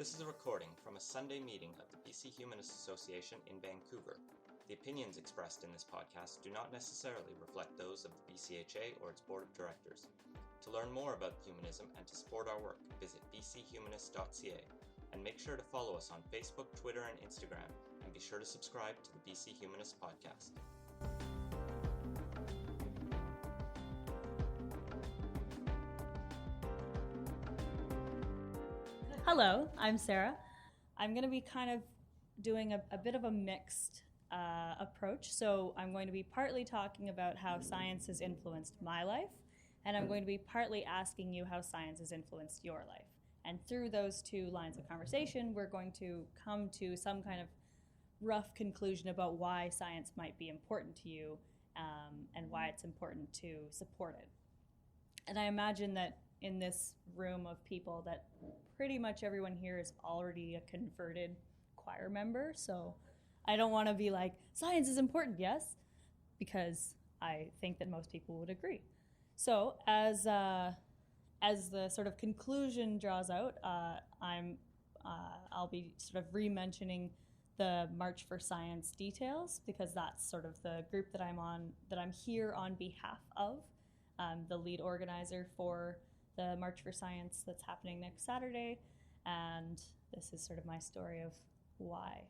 This is a recording from a Sunday meeting of the BC Humanist Association in Vancouver. The opinions expressed in this podcast do not necessarily reflect those of the BCHA or its board of directors. To learn more about humanism and to support our work, visit bchumanist.ca and make sure to follow us on Facebook, Twitter, and Instagram, and be sure to subscribe to the BC Humanist podcast. Hello, I'm Sarah. I'm going to be kind of doing a bit of a mixed approach. So I'm going to be partly talking about how science has influenced my life, and I'm going to be partly asking you how science has influenced your life. And through those two lines of conversation, we're going to come to some kind of rough conclusion about why science might be important to you and why it's important to support it. And I imagine that in this room of people that pretty much everyone here is already a converted choir member. So I don't want to be like, science is important, yes, because I think that most people would agree. So as the sort of conclusion draws out, I'll be sort of re-mentioning the March for Science details, because that's sort of the group that I'm here on behalf of. The lead organizer for the March for Science that's happening next Saturday, and this is sort of my story of why.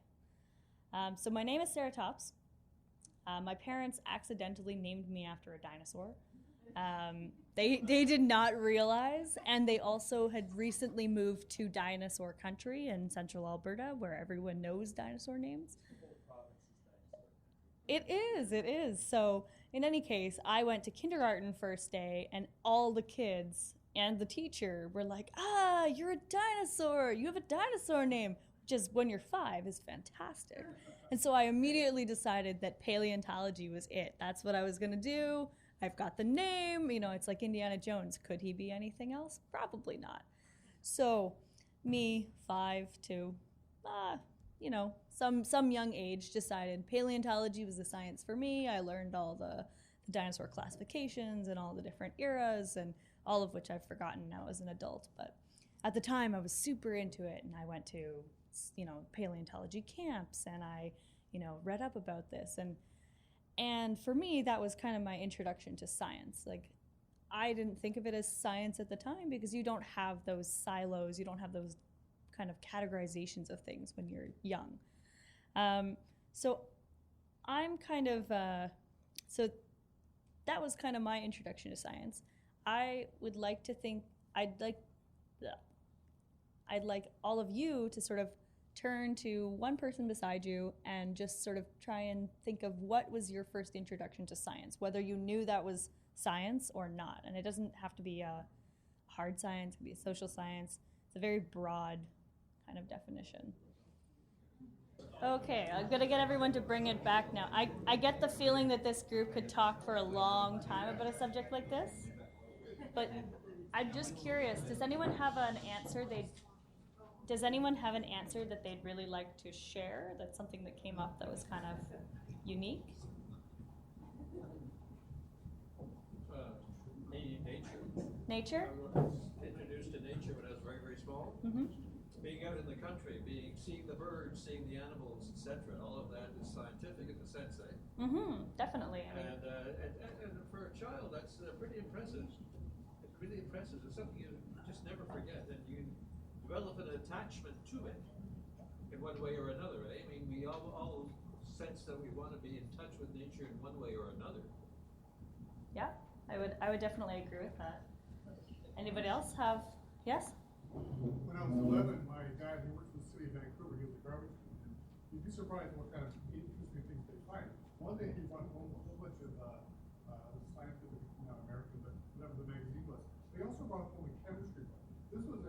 So my name is Sarah Tops. My parents accidentally named me after a dinosaur. They did not realize, and they also had recently moved to dinosaur country in central Alberta, where everyone knows dinosaur names. It is. So in any case, I went to kindergarten first day, and all the kids and the teacher were like, you're a dinosaur. You have a dinosaur name, which is, when you're 5, is fantastic. And so I immediately decided that paleontology was it. That's what I was going to do. I've got the name. You know, it's like Indiana Jones. Could he be anything else? Probably not. So me, 5 to, some young age, decided paleontology was the science for me. I learned all the dinosaur classifications and all the different eras, and all of which I've forgotten now as an adult. But at the time, I was super into it, and I went to, paleontology camps, and I, read up about this. And for me, that was kind of my introduction to science. Like, I didn't think of it as science at the time because you don't have those silos, you don't have those kind of categorizations of things when you're young. So I'm kind of, so that was kind of my introduction to science. I would like to think, I'd like all of you to sort of turn to one person beside you and just sort of try and think of what was your first introduction to science, whether you knew that was science or not. And it doesn't have to be a hard science, it can be a social science. It's a very broad kind of definition. Okay, I'm going to get everyone to bring it back now. I get the feeling that this group could talk for a long time about a subject like this, but I'm just curious, does anyone have an answer that they'd really like to share? That's something that came up that was kind of unique? Nature? I was introduced to nature when I was very, very small. Mm-hmm. Being out in the country, seeing the birds, seeing the animals, etc. All of that is scientific in the sense, eh? Mm-hmm. Definitely. And for a child, that's pretty impressive. It's really impressive. It's something you just never forget, and you develop an attachment to it in one way or another. Eh? I mean, we all sense that we want to be in touch with nature in one way or another. Yeah, I would definitely agree with that. Anybody else have? Yes? When I was 11, my dad, he worked for the city of Vancouver. He was a garbage man. You'd be surprised what kind of interesting things they find. One day he brought home a whole bunch of scientific, not American, but whatever the magazine was. They also brought home a chemistry book. This was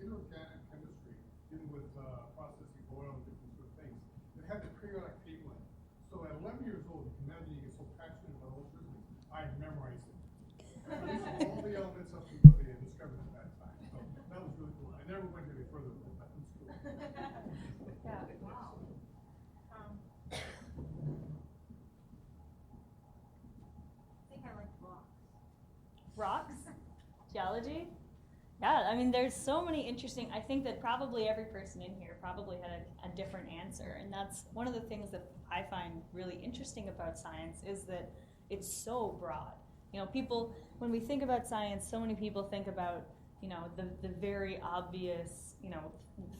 inorganic chemistry dealing with processing oil and different sort of things. It had the periodic table in it. So at 11 years old, you can imagine you get so passionate about all sorts of things. I memorized it. I used all the elements up to what they had discovered at that time. So that was really cool. I never went any further with that in school. Yeah. Wow. I think I like rocks. Rocks? Geology? Yeah, I mean, there's so many interesting, I think that probably every person in here probably had a different answer. And that's one of the things that I find really interesting about science is that it's so broad. You know, people, when we think about science, so many people think about, you know, the very obvious, you know,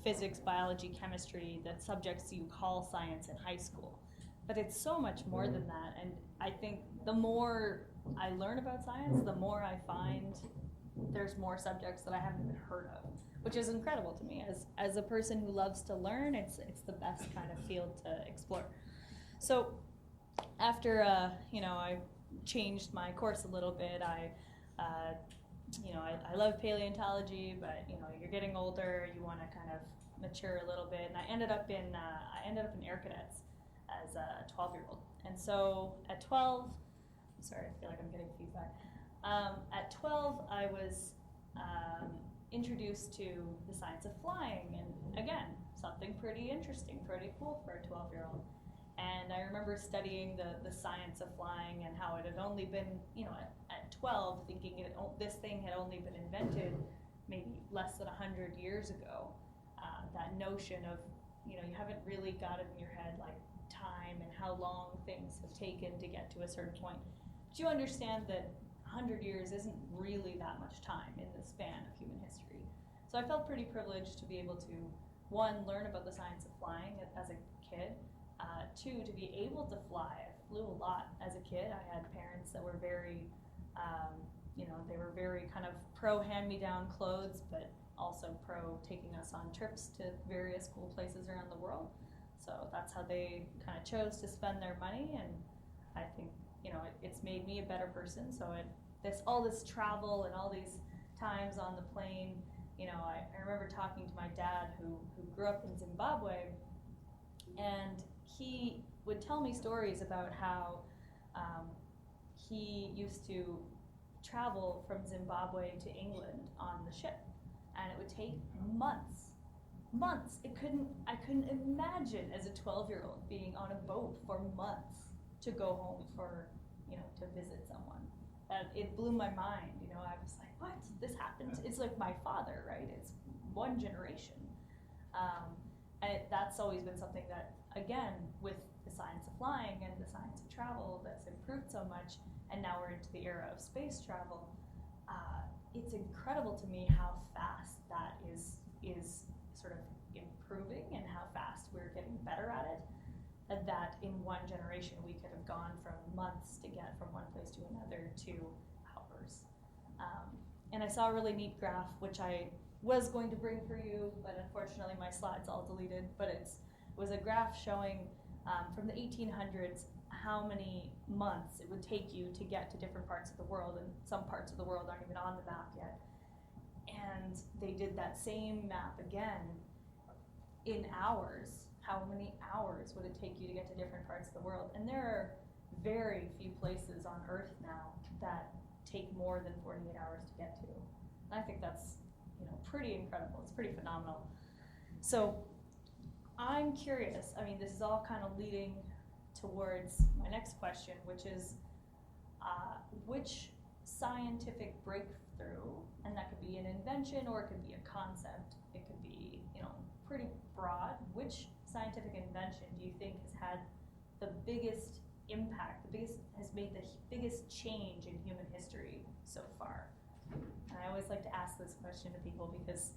physics, biology, chemistry, the subjects you call science in high school. But it's so much more than that. And I think the more I learn about science, the more I find there's more subjects that I haven't even heard of, which is incredible to me. As a person who loves to learn, it's the best kind of field to explore. So after, you know, I changed my course a little bit, you know, I love paleontology, but, you know, you're getting older, you want to kind of mature a little bit, and I ended up in Air Cadets as a 12-year-old. And so at 12, sorry, I feel like I'm getting feedback. At 12, I was introduced to the science of flying, and again, something pretty interesting, pretty cool for a 12-year-old. And I remember studying the science of flying and how it had only been, you know, at 12, thinking this thing had only been invented maybe less than 100 years ago. That notion of, you know, you haven't really got it in your head, like time and how long things have taken to get to a certain point. But you understand that 100 years isn't really that much time in the span of human history. So I felt pretty privileged to be able to, one, learn about the science of flying as a kid, two, to be able to fly. I flew a lot as a kid. I had parents that were very, you know, they were very kind of pro hand-me-down clothes, but also pro taking us on trips to various cool places around the world. So that's how they kind of chose to spend their money, and I think, you know, it's made me a better person. So all this travel and all these times on the plane, you know, I remember talking to my dad who grew up in Zimbabwe, and he would tell me stories about how he used to travel from Zimbabwe to England on the ship, and it would take months. I couldn't imagine as a 12-year-old being on a boat for months to go home for, you know, to visit someone. And it blew my mind, you know. I was like, what? This happened? It's like my father, right? It's one generation. And that's always been something that, again, with the science of flying and the science of travel that's improved so much, and now we're into the era of space travel, it's incredible to me how fast that is sort of improving and how fast we're getting better at it. And that in one generation we could have gone from months to get from one place to another to hours. And I saw a really neat graph, which I was going to bring for you, but unfortunately my slides all deleted. But it was a graph showing from the 1800s how many months it would take you to get to different parts of the world, and some parts of the world aren't even on the map yet. And they did that same map again in hours. How many hours would it take you to get to different parts of the world? And there are very few places on Earth now that take more than 48 hours to get to. And I think that's, you know, pretty incredible. It's pretty phenomenal. So I'm curious. I mean, this is all kind of leading towards my next question, which is which scientific breakthrough, and that could be an invention or it could be a concept, it could be, you know, pretty broad, which scientific invention do you think has had the biggest impact, has made the biggest change in human history so far? And I always like to ask this question to people because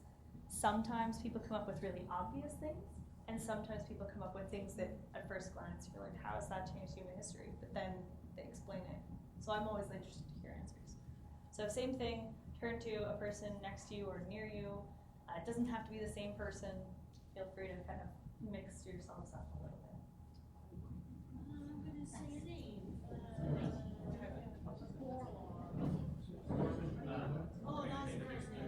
sometimes people come up with really obvious things, and sometimes people come up with things that at first glance you're like, how has that changed human history? But then they explain it. So I'm always interested to hear answers. So same thing, turn to a person next to you or near you. It doesn't have to be the same person. Feel free to kind of mix yourselves up a little bit. I'm going to say your name. Oh, that's the first name.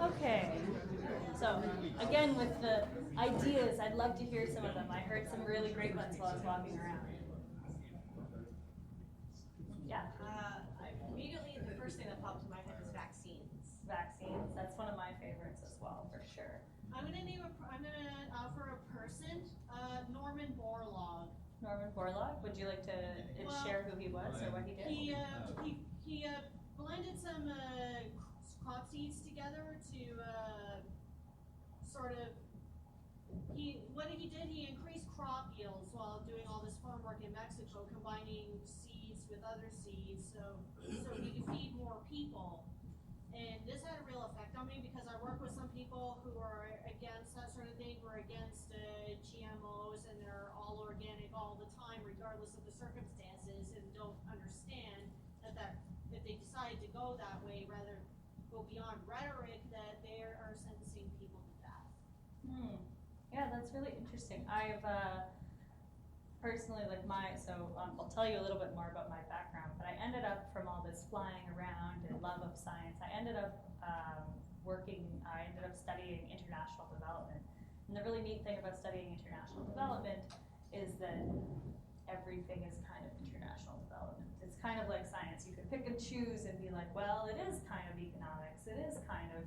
Okay, so again with the ideas, I'd love to hear some of them. I heard some really great ones while I was walking around. Yeah. Immediately, the first thing that popped in my head is vaccines. Vaccines, that's one of my favorites as well, for sure. I'm gonna offer a person, Norman Borlaug. Norman Borlaug, would you like to share who he was or what he did? He blended some crop seeds together to he increased crop yields while doing all this farm work in Mexico, combining seeds with other seeds, so he could feed more people. And this had a real effect on me because I work with some people who are against that sort of thing, who are against GMOs, and they're all organic all the time, regardless of the circumstances, and don't understand that if they decide to go that way, rather go beyond rhetoric, that they are sentencing people to death. Yeah, that's really interesting. I've personally, I'll tell you a little bit more about my background, but I ended up, from all this flying around and love of science, I ended up studying international development. And the really neat thing about studying international development is that everything is kind of international development. It's kind of like science. You could pick and choose and be like, well, it is kind of economics, it is kind of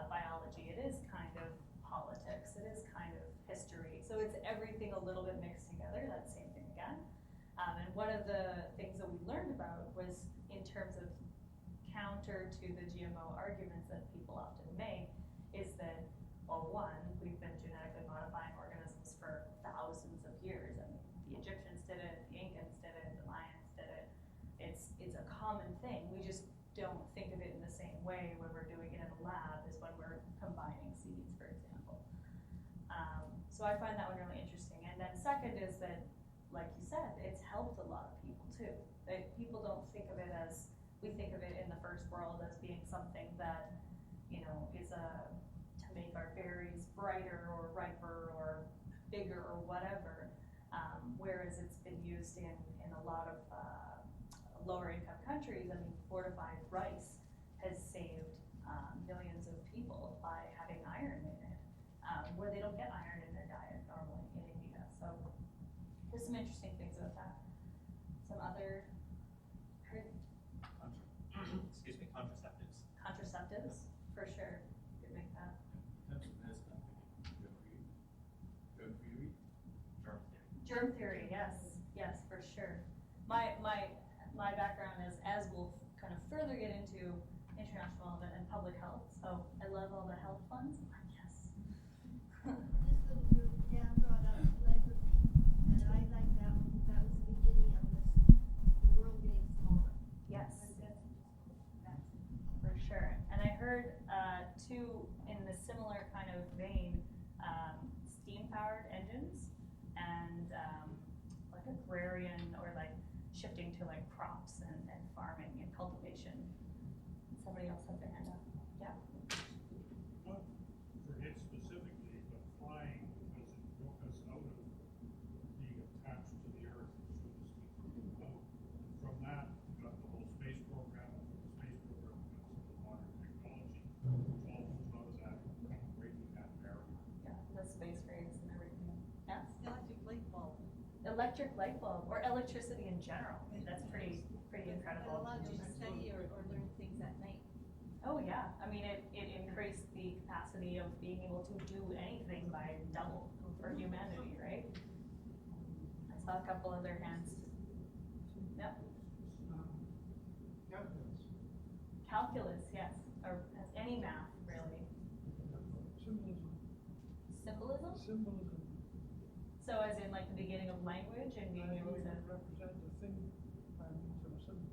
biology, it is kind of politics, it is kind of history. So it's everything a little bit mixed together, that same thing again. And one of the things that we learned about was, in terms of counter to the GMO arguments that people often make, is that, well, one, we've been genetically modifying organisms for thousands of years. I mean, the Egyptians did it, the Incans did it, the Mayans did it. It's a common thing. We just don't think of it in the same way when we're doing it in a lab as when we're combining seeds, for example. So I find that one really interesting. And then second is that, like you said, it's helped a lot of people too. People don't think of it as, we think of it in the first world as being something that, is to make our berries brighter or riper or bigger or whatever. Whereas it's been used in a lot of lower income countries. I mean, fortified rice has saved millions of people by having iron in it, where they don't get iron in their diet normally in India. So there's some interesting things about that. Some other contraceptives, for sure. Could make that. Germ theory, yes, for sure. My background is, as we'll kind of further get into, international and public health. So I love all the health funds. Yes. This little group Dan brought up, like with heard two in the similar kind of vein, steam-powered engines and like agrarian or like shifting to like crops and farming and cultivation. Somebody else had their hand up. Yeah. Not for it specifically, but flying, because it broke us out of being attached to the earth, so to speak. From that, we got the whole space program, and from the space program, we got some of the modern technology, which all comes out of that, breaking that barrier. Yeah, the space race and everything. Yes? Electric light bulb. Electric light bulb or electricity in general. That's pretty That incredible. allowed you to study or learn things at night. Oh yeah, I mean it increased the capacity of being able to do anything by double for humanity, right? I saw a couple other hands. Yep. Calculus, yes, or as any math really. Symbolism? Symbolism. So as in like the beginning of language and being able to represent the thing by means of a symbol.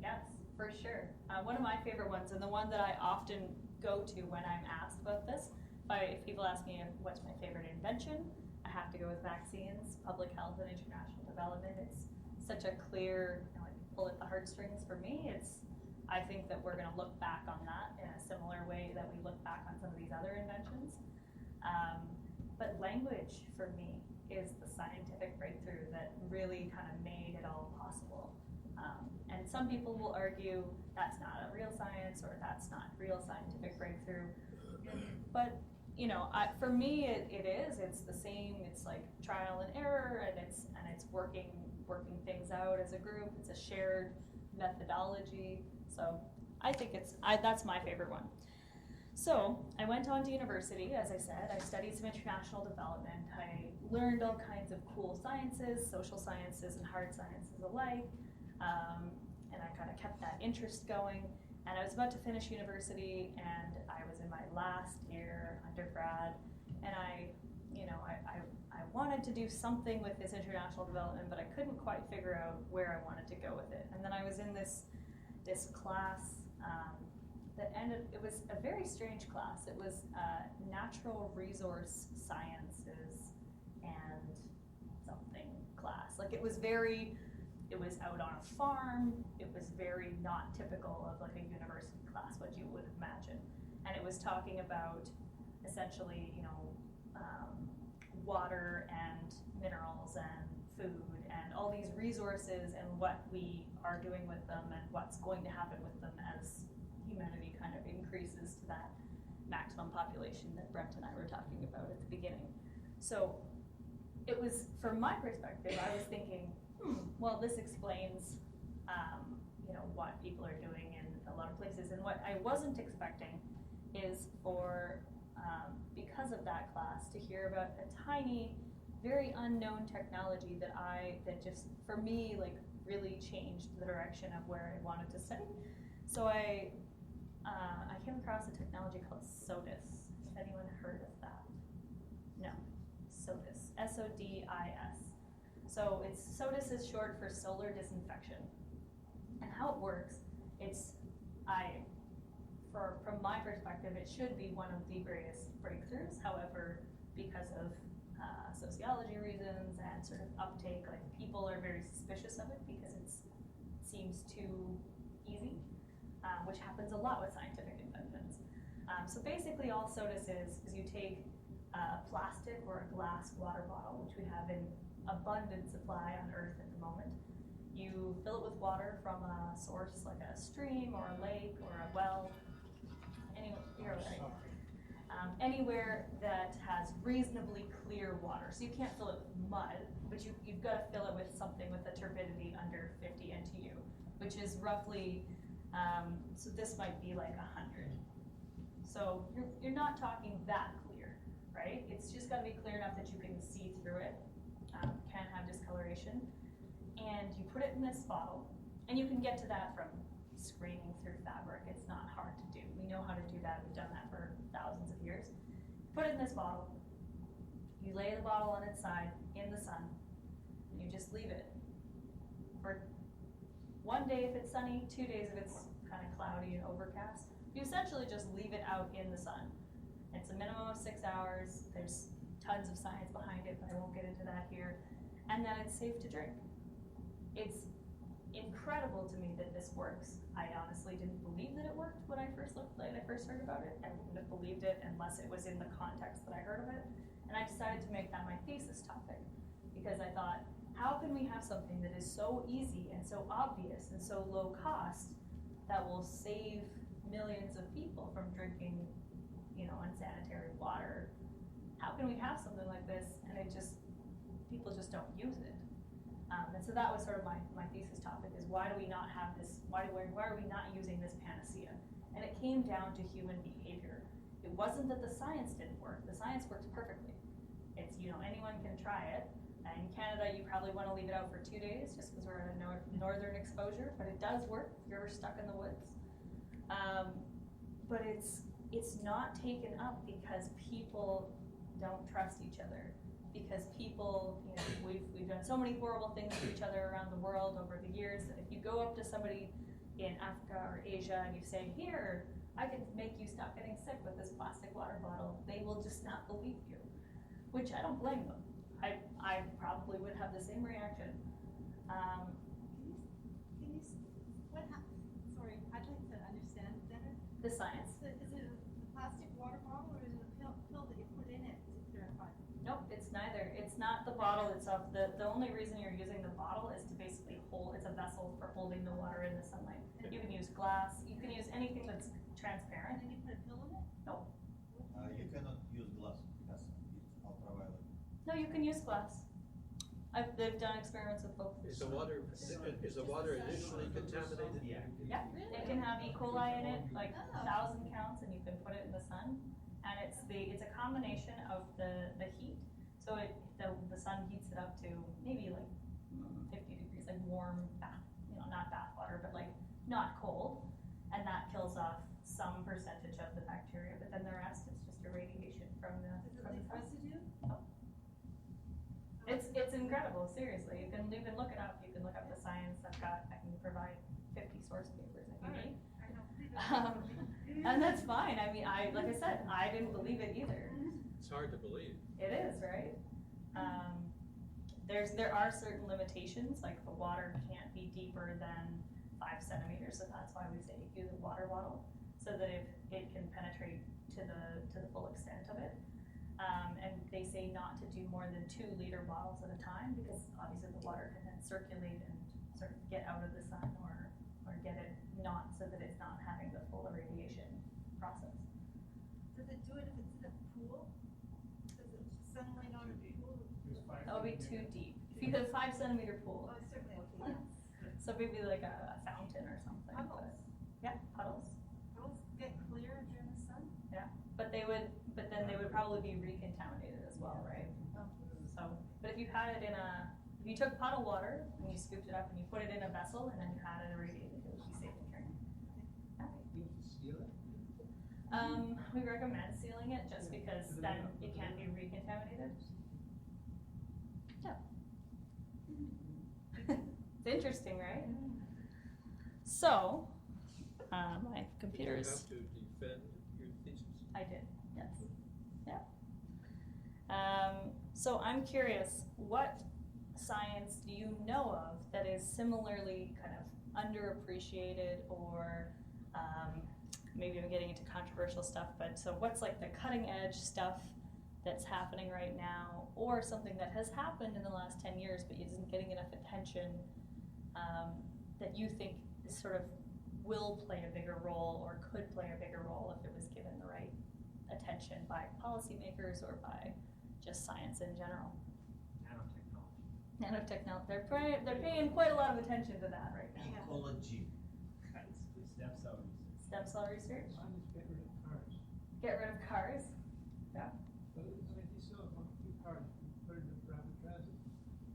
Yes, for sure. One of my favorite ones, and the one that I often go to when I'm asked about this, if people ask me what's my favorite invention, I have to go with vaccines, public health, and international development. It's such a clear, like, pull at the heartstrings for me. I think that we're going to look back on that in a similar way that we look back on some of these other inventions. But language, for me, is the scientific breakthrough that really kind of made it all possible. And some people will argue that's not a real science or that's not real scientific breakthrough. But for me, it is. It's the same. It's like trial and error, and it's working things out as a group. It's a shared methodology. So I think that's my favorite one. So I went on to university, as I said. I studied some international development. I learned all kinds of cool sciences, social sciences and hard sciences alike. And I kind of kept that interest going. And I was about to finish university, and I was in my last year undergrad, and I wanted to do something with this international development, but I couldn't quite figure out where I wanted to go with it. And then I was in this class that ended. It was a very strange class. It was natural resource sciences and something class. Like it was out on a farm. It was very not typical of like a university class, what you would imagine. And it was talking about essentially, water and minerals and food and all these resources and what we are doing with them and what's going to happen with them as humanity kind of increases to that maximum population that Brent and I were talking about at the beginning. So it was, from my perspective, I was thinking, well, this explains, what people are doing in a lot of places. And what I wasn't expecting is for, because of that class, to hear about a tiny, very unknown technology that just, for me, like really changed the direction of where I wanted to study. So I came across a technology called SODIS. Has anyone heard of that? No. SODIS. SODIS. So SODIS is short for solar disinfection. And how it works, from my perspective, it should be one of the greatest breakthroughs. However, because of sociology reasons and sort of uptake, like people are very suspicious of it because it seems too easy, which happens a lot with scientific inventions. So basically all SODIS is you take a plastic or a glass water bottle, which we have in abundant supply on Earth at the moment. You fill it with water from a source like a stream or a lake or a well, anywhere that has reasonably clear water. So you can't fill it with mud, but you've got to fill it with something with a turbidity under 50 NTU, which is roughly, so this might be like 100. So you're not talking that clear, right? It's just got to be clear enough that you can see through it, can't have discoloration. And you put it in this bottle, and you can get to that from screening through fabric. It's not hard to do. We know how to do that. We've done that for thousands of years. Put it in this bottle. You lay the bottle on its side in the sun, and you just leave it for 1 day if it's sunny, 2 days if it's kind of cloudy and overcast. You essentially just leave it out in the sun. It's a minimum of 6 hours. There's tons of science behind it, but I won't get into that here. And then it's safe to drink. It's incredible to me that this works. I honestly didn't believe that it worked when I first heard about it. I wouldn't have believed it unless it was in the context that I heard of it. And I decided to make that my thesis topic because I thought, how can we have something that is so easy and so obvious and so low cost that will save millions of people from drinking, unsanitary water? How can we have something like this and people just don't use it? And so that was sort of my thesis topic is why do we not have this, why are we not using this panacea? And it came down to human behavior. It wasn't that the science didn't work. The science works perfectly. It's, anyone can try it. In Canada, you probably want to leave it out for 2 days just because we're at a northern exposure, but it does work if you're ever stuck in the woods. But it's not taken up because people don't trust each other. Because people, we've done so many horrible things to each other around the world over the years that if you go up to somebody in Africa or Asia and you say, here, I can make you stop getting sick with this plastic water bottle, they will just not believe you, which I don't blame them. I probably would have the same reaction. Sorry, I'd like to understand better. The science. Is it a plastic water bottle or is it a pill that you put in it to purify? Nope, it's neither. It's not the bottle itself. The only reason you're using the bottle is to basically it's a vessel for holding the water in the sunlight. You can use glass, you can use anything that's transparent. And then you put a pill in it? Nope. You cannot use glass because it's ultraviolet. No, you can use glass. They've done experiments with both. Is the water initially contaminated? Yeah, it can have E. coli in it, like 1,000 counts, and you can put it in the sun. And it's a combination of the heat. So the sun heats it up to maybe like 50 degrees, like warm bath, not bath water, but like not cold. And that kills off some percentage of the bacteria, but then the rest is just irradiation from the sun. Residue? No. It's incredible, seriously. You can look it up. You can look up the science. I can provide 50 source papers if you need. And that's fine. I mean, like I said, I didn't believe it either. It's hard to believe. It is, right? There are certain limitations, like the water can't be deeper than 5 centimeters, so that's why we say use a water bottle, so that it can penetrate to the full extent of it. And they say not to do more than 2-liter bottles at a time because obviously the water can then circulate and sort of get out of the sun or get it not so that it's not having the full irradiation process. Does it do it if it's in a pool? Does it sunlight on a pool? That would be too deep. If you had a 5-centimeter pool, Oh, certainly, okay, yes. so maybe like a fountain or something. Puddles. Yeah, puddles. Puddles get clear during the sun? Yeah, but then they would probably be recontaminated as well, right? So, but if you took puddle water and you scooped it up and you put it in a vessel and then you had it irradiated, it would be safe to drink. You can seal it? We recommend sealing it just because then it can't be recontaminated. Yeah. It's interesting, right? So, my computer You is. have to defend your thesis. I did, yes. Yeah. So I'm curious, what science do you know of that is similarly kind of underappreciated or maybe I'm getting into controversial stuff, but so what's like the cutting edge stuff that's happening right now or something that has happened in the last 10 years but isn't getting enough attention that you think is sort of will play a bigger role or could play a bigger role if it was given the right attention by policymakers or by just science in general? Nanotechnology. They're paying quite a lot of attention to that right now. Ecology. Stem cell research. Mine is get rid of cars. Get rid of cars. Yeah. But I mean, you still have 2 cars, put it in rapid transit,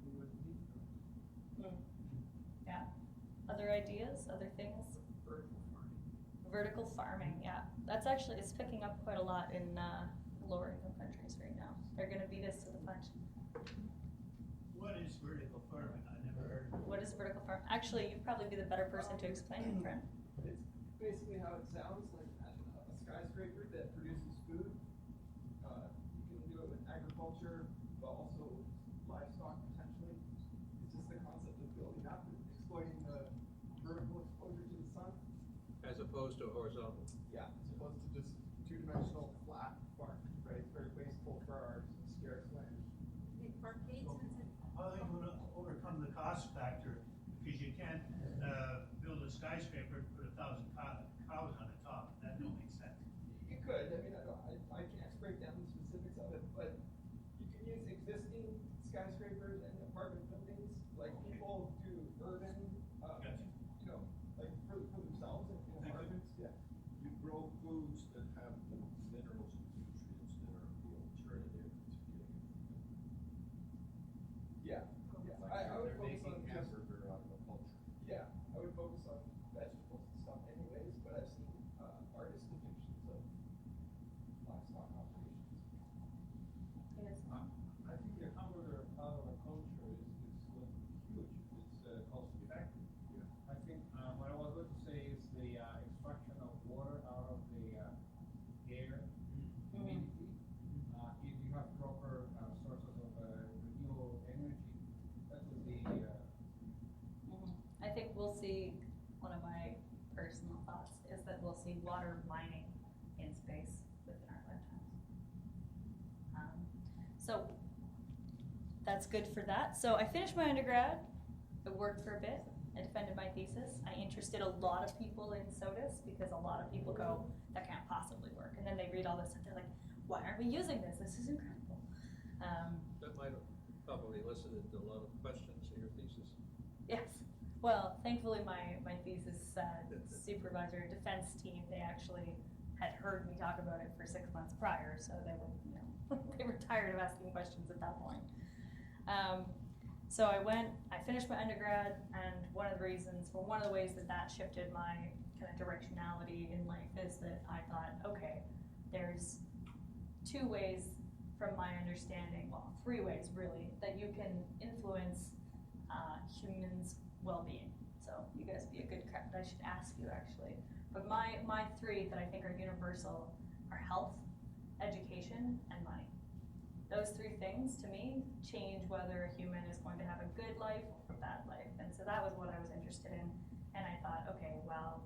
you wouldn't need cars. Yeah. Other ideas, other things? Vertical farming. Vertical farming, yeah. That's actually, it's picking up quite a lot in lower income countries right now. They're gonna beat us to the punch. What is vertical farming? I never heard of it. What is vertical farm? Actually, you'd probably be the better person to explain it, friend. It's basically how it sounds, like skyscraper that produces food. You can do it with agriculture, but also livestock potentially. It's just the concept of building up, exploiting the vertical exposure to the sun. As opposed to horizontal. Yeah, as opposed to just two-dimensional flat farm, right? It's very wasteful for our scarce land. Arcades and I think we're gonna overcome the cost factor, because you can't, build a skyscraper and put 1,000 cows on the top. That don't make sense. You could, I mean, I can't break down the specifics of it, but you can use existing skyscrapers and apartment buildings, like people do urban, Gotcha. you know, like for themselves in Thank you. apartments, yeah. You grow foods that have the minerals and nutrients that are the alternative to getting it. Yeah, Like I would they're focus on making just, hamburger out of a poultry. yeah, I would focus on vegetables and stuff anyways, but I've seen, artist depictions of livestock operations. Yes. I think the hamburger out of a culture is going to be huge if it's cost effective. I think what I was going to say is the extraction of water out of the air, humidity. If you have proper sources of renewable energy, that would be. I think we'll see, one of my personal thoughts is that we'll see water mining in space within our lifetimes. So that's good for that. So I finished my undergrad, I worked for a bit, I defended my thesis. I interested a lot of people in SOTUS because a lot of people go, that can't possibly work. And then they read all this stuff, they're like, why aren't we using this? This is incredible. That might have probably elicited a lot of questions in your thesis. Yes. Well, thankfully my thesis supervisor defense team, they actually had heard me talk about it for 6 months prior, so they were, you know, they were tired of asking questions at that point. So I finished my undergrad, and one of the ways that shifted my kind of directionality in life is that I thought, okay, there's 2 ways from my understanding, well, 3 ways really, that you can influence humans' well-being. So you guys be a good crowd. I should ask you actually. But my 3 that I think are universal are health, education, and money. Those 3 things to me change whether a human is going to have a good life or a bad life. And so that was what I was interested in. And I thought, okay, well,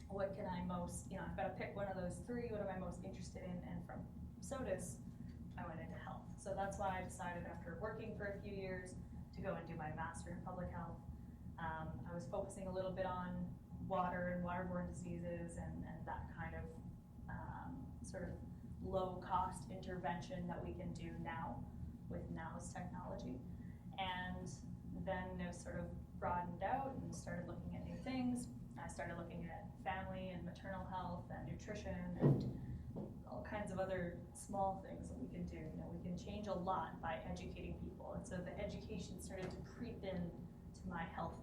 what can I most, I've got to pick one of those 3, what am I most interested in? And from SOTUS, I went into health. So that's why I decided after working for a few years to go and do my master in public health. I was focusing a little bit on water and waterborne diseases and that kind of sort of low-cost intervention that we can do now with now's technology. And then it sort of broadened out and started looking at new things. I started looking at family and maternal health and nutrition and all kinds of other small things that we can do. We can change a lot by educating people. And so the education started to creep in to my health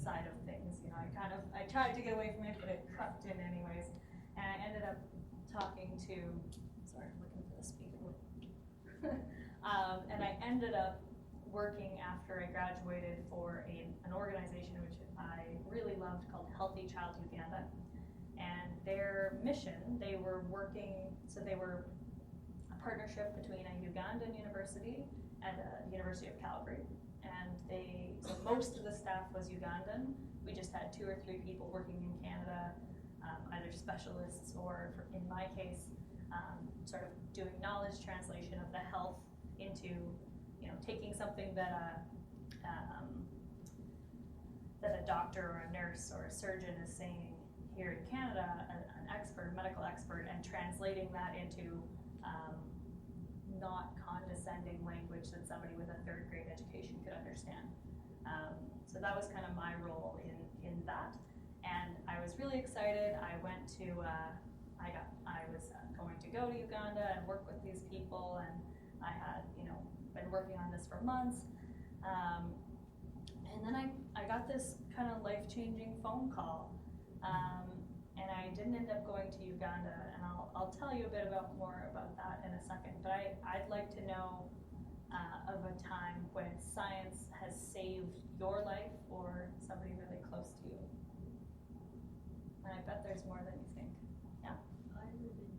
side of things. I tried to get away from it, but it crept in anyways. And I ended up talking to, sorry, I'm looking for the speaker. And I ended up working after I graduated for an organization which I really loved called Healthy Child Uganda. And their mission, they were a partnership between a Ugandan university and the University of Calgary. And so most of the staff was Ugandan. We just had 2 or 3 people working in Canada, either specialists or, in my case, sort of doing knowledge translation of the health into, taking something that a doctor or a nurse or a surgeon is saying here in Canada, an expert, a medical expert, and translating that into not condescending language that somebody with a 3rd grade education could understand. So that was kind of my role in that. And I was really excited. I went to, I was going to go to Uganda and work with these people, and I had, been working on this for months. And then I got this kind of life-changing phone call. And I didn't end up going to Uganda, and I'll tell you a bit more about that in a second. But I'd like to know of a time when science has saved your life or somebody really close to you. And I bet there's more than you think. Yeah. I live in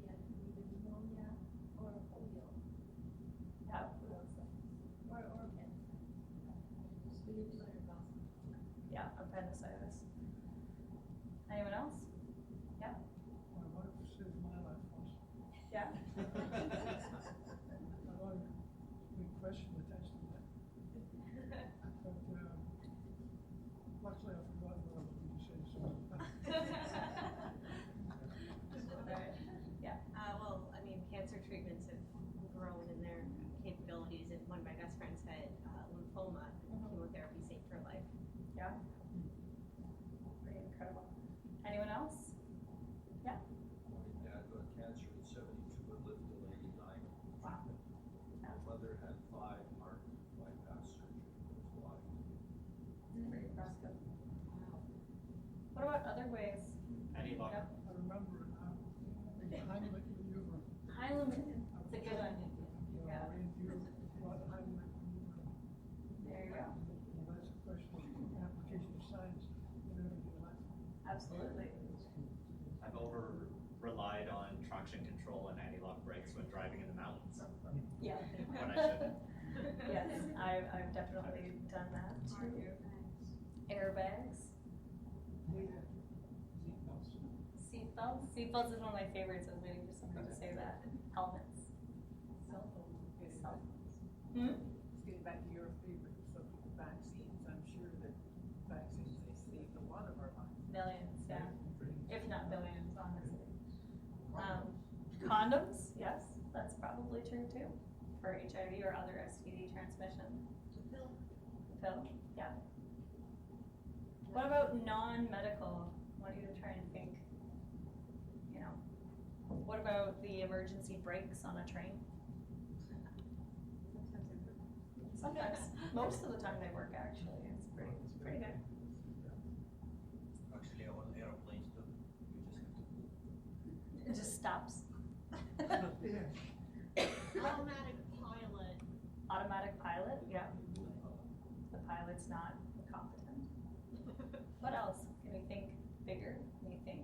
other ways. Any luck? Yep. I remember it now. Heimlich maneuver. Heimlich, it's a good one. Yeah. There you go. That's a question of application of science in everyday life. Absolutely. I've over relied on traction control and anti-lock brakes when driving in the mountains. Yeah. When I shouldn't. Yes, I've definitely done that too. Airbags. Seatbelts. Seatbelts is one of my favorites. I was waiting for someone to say that. Helmets. Cell phones. Cell phones. Hmm? Just getting back to your favorite subject, vaccines, I'm sure that vaccines, they saved a lot of our lives. Millions, yeah. If not billions, honestly. Condoms, yes, that's probably true too. For HIV or other STD transmission. Pill, yeah. What about non-medical? I want you to try and think, you know, what about the emergency brakes on a train? Sometimes, most of the time they work actually. It's pretty good. Actually, on airplanes too, you just have to. It just stops. Automatic pilot. Automatic pilot, yeah. The pilot's not competent. What else? Can we think bigger? Can we think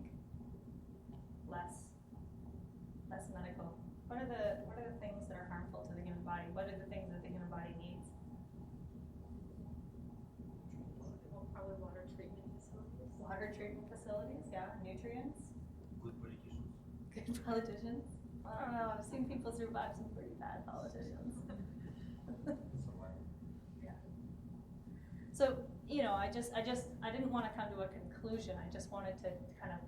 less medical? What are the things that are harmful to the human body? What are the things that the human body needs? Well, probably water treatment facilities. Water treatment facilities, yeah. Nutrients. Good politicians. Good politicians. I don't know. I've seen people survive some pretty bad politicians. Yeah. So, you know, I didn't want to come to a conclusion. I just wanted to kind of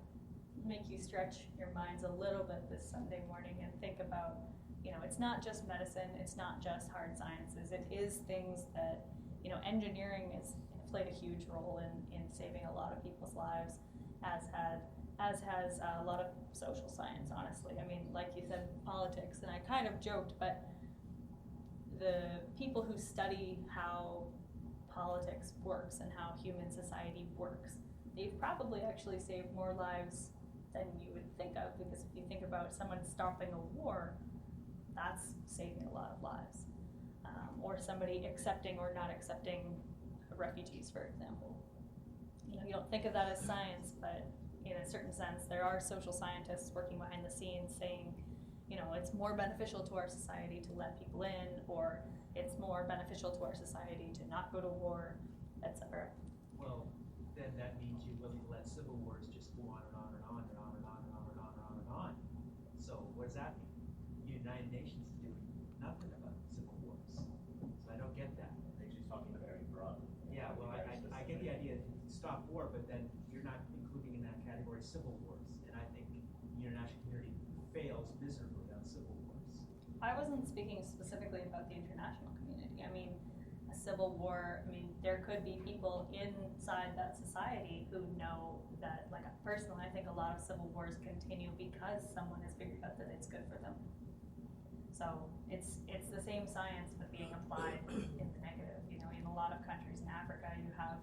make you stretch your minds a little bit this Sunday morning and think about, you know, it's not just medicine, it's not just hard sciences. It is things that, you know, engineering has played a huge role in saving a lot of people's lives, as has a lot of social science, honestly. I mean, like you said, politics, and I kind of joked, but the people who study how politics works and how human society works, they've probably actually saved more lives than you would think of, because if you think about someone stopping a war, that's saving a lot of lives. Or somebody accepting or not accepting refugees, for example. You know, you don't think of that as science, but in a certain sense, there are social scientists working behind the scenes saying, you know, it's more beneficial to our society to let people in, or it's more beneficial to our society to not go to war, etc. Well, then that means you're willing to let civil wars just go on and on and on and on and on and on and on and on and on. So what does that mean? The United Nations is doing nothing about civil wars. So I don't get that. I think she's talking very broadly. Yeah, well, I get the idea that stop war, but then you're not including in that category civil wars. And I think the international community fails miserably on civil wars. I wasn't speaking specifically about the international community. I mean, a civil war, I mean, there could be people inside that society who know that, like, personally, I think a lot of civil wars continue because someone has figured out that it's good for them. So it's the same science but being applied in the negative. You know, in a lot of countries in Africa, you have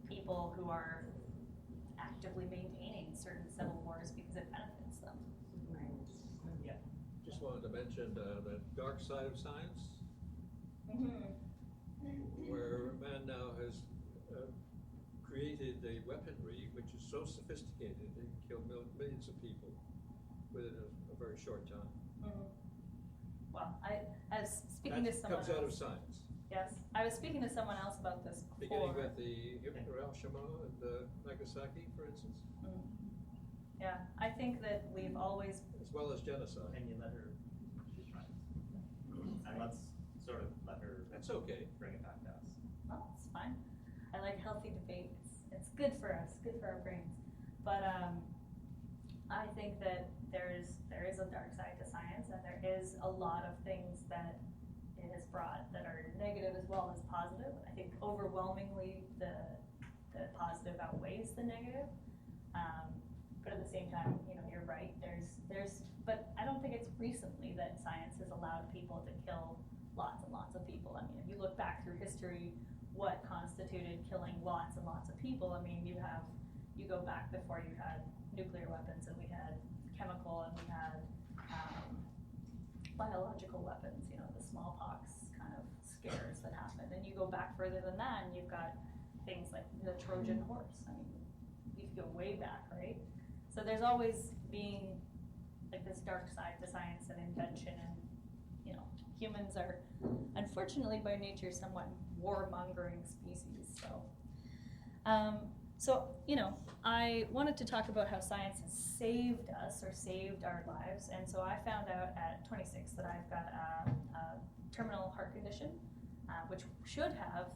people who are actively maintaining certain civil wars because it benefits them. Yeah. Just wanted to mention the dark side of science, where man now has created a weaponry which is so sophisticated it can kill millions of people within a very short time. Well, I was speaking to someone comes out of else. science. Yes, I was speaking to someone else about this before. Beginning with the Hiroshima and Nagasaki, for instance, Yeah, I think that we've always. as well as genocide. And you let her, she's right. And let's sort of let her. That's okay. Bring it back to us. Well, it's fine. I like healthy debate. It's good for us, good for our brains. But I think that there is a dark side to science, and there is a lot of things that it has brought that are negative as well as positive. I think overwhelmingly the positive outweighs the negative. But at the same time, you know, you're right. But I don't think it's recently that science has allowed people to kill lots and lots of people. I mean, if you look back through history, what constituted killing lots and lots of people? I mean, you go back before you had nuclear weapons and we had chemical and we had biological weapons, you know, the smallpox kind of scares that happened. And you go back further than that and you've got things like the Trojan horse. I mean, you go way back, right? So there's always being like this dark side to science and invention, and you know, humans are unfortunately by nature somewhat warmongering species. So you know, I wanted to talk about how science has saved us or saved our lives, and so I found out at 26 that I've got a terminal heart condition, which should have,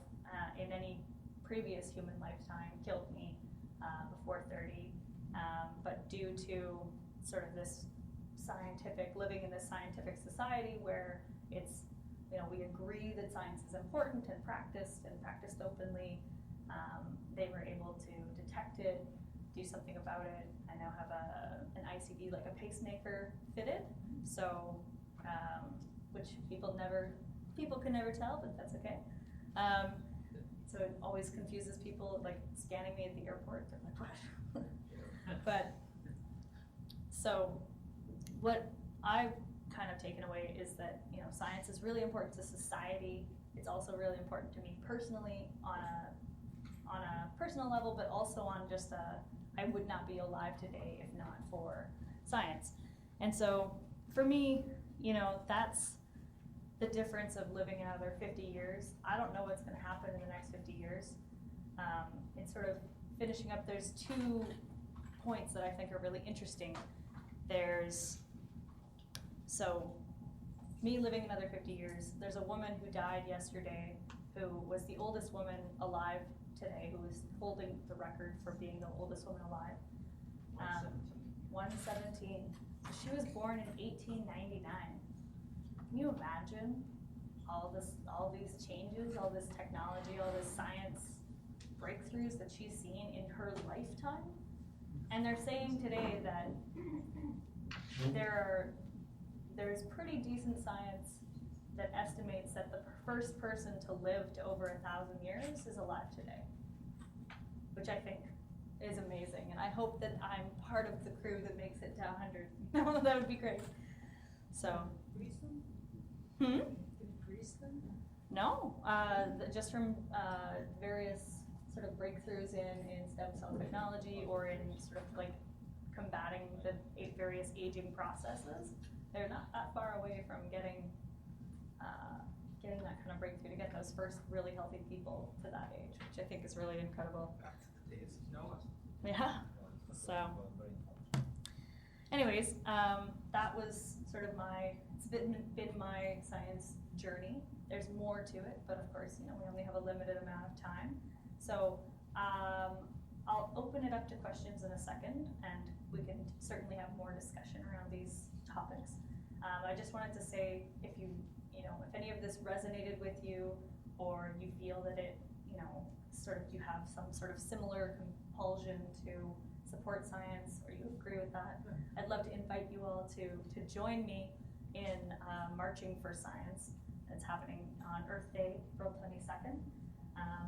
in any previous human lifetime, killed me before 30, but due to sort of this living in this scientific society where it's, you know, we agree that science is important and practiced openly, they were able to detect it, do something about it. I now have an ICD, like a pacemaker fitted, so which people can never tell, but that's okay. So it always confuses people, like scanning me at the airport. They're like, what? But so what I've kind of taken away is that, you know, science is really important to society. It's also really important to me personally on a personal level, but also on just I would not be alive today if not for science. And so for me, you know, that's the difference of living another 50 years. I don't know what's going to happen in the next 50 years. In sort of finishing up, there's 2 points that I think are really interesting. So me living another 50 years, there's a woman who died yesterday who was the oldest woman alive today, who is holding the record for being the oldest woman alive. 117. She was born in 1899. Can you imagine all these changes, all this technology, all this science breakthroughs that she's seen in her lifetime? And they're saying today that there's pretty decent science that estimates that the first person to live to over 1,000 years is alive today, which I think is amazing. And I hope that I'm part of the crew that makes it to 100. That would be great. So. Increase them? No, just from various sort of breakthroughs in stem cell technology or in sort of like combating the various aging processes. They're not that far away from getting that kind of breakthrough to get those first really healthy people to that age, which I think is really incredible. Back to the days of Noah. Yeah. So, anyways, that was sort of it's been my science journey. There's more to it, but of course, you know, we only have a limited amount of time. So I'll open it up to questions in a second, and we can certainly have more discussion around these topics. I just wanted to say, if any of this resonated with you, or you feel that it, you know, you have some sort of similar compulsion to support science, or you agree with that, I'd love to invite you all to join me in Marching for Science. It's happening on Earth Day, April 22nd.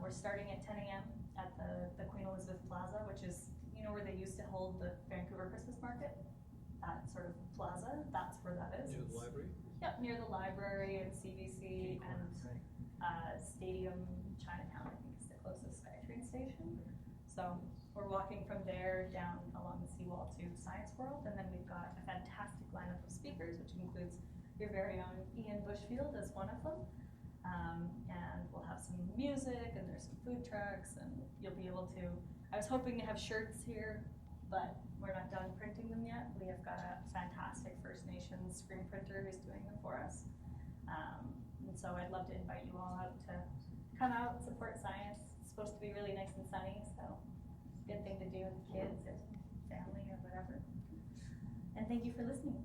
We're starting at 10 a.m. at the Queen Elizabeth Plaza, which is, you know, where they used to hold the Vancouver Christmas Market. That sort of plaza, that's where that is. Near the library? Yep, near the library and CBC and Stadium Chinatown, I think is the closest SkyTrain station. So we're walking from there down along the seawall to Science World, and then we've got a fantastic lineup of speakers, which includes your very own Ian Bushfield as one of them. And we'll have some music, and there's some food trucks, and you'll be able to, I was hoping to have shirts here, but we're not done printing them yet. We have got a fantastic First Nations screen printer who's doing them for us. And so I'd love to invite you all out to come out, support science. It's supposed to be really nice and sunny, so good thing to do with kids or family or whatever. And thank you for listening.